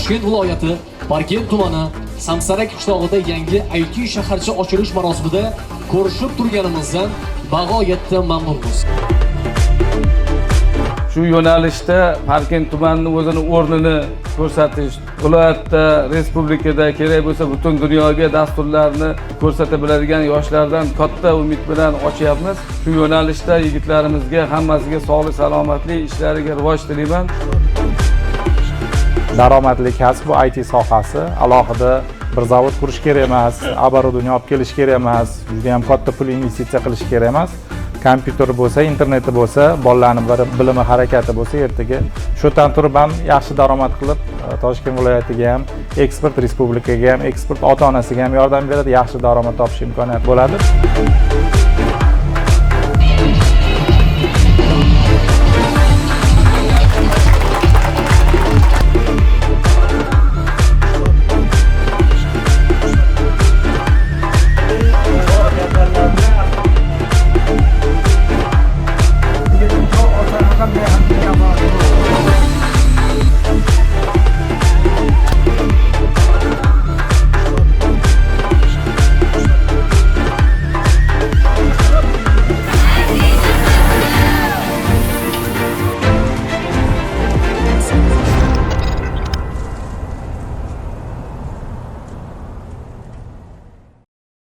Toshkent viloyati Parkent tumani Samsarak qishlog'ida yangi IT shaharcha ochilish marosimida ko'rishib turganimizdan bag'oyatda mamnunmiz. Shu yo'nalishda Parkent tumanining o'zini o'rnini ko'rsatish, viloyatda, respublikada kerak bo'lsa butun dunyoga dasturlarni ko'rsata biladigan yoshlardan katta umid bilan ochyapmiz. Shu yo'nalishda yigitlarimizga hammasiga sog'lik, salomatlik, ishlariga rivoj tilayman. Daromadli kasb bu IT sohasi. Alohida bir zavod qurish kerak emas, оборудование olib kelish kerak emas, juda ham katta pul investitsiya qilish kerak emas. Kompyuter bo'lsa, interneti bo'lsa, bolalarning bilimi, harakati bo'lsa, ertaga shudan turib ham yaxshi daromad qilib, Toshkent viloyatiga ham, eksport respublikaga ham, eksport ota-onasiga ham yordam beradi, yaxshi daromad topish imkoniyati bo'ladi.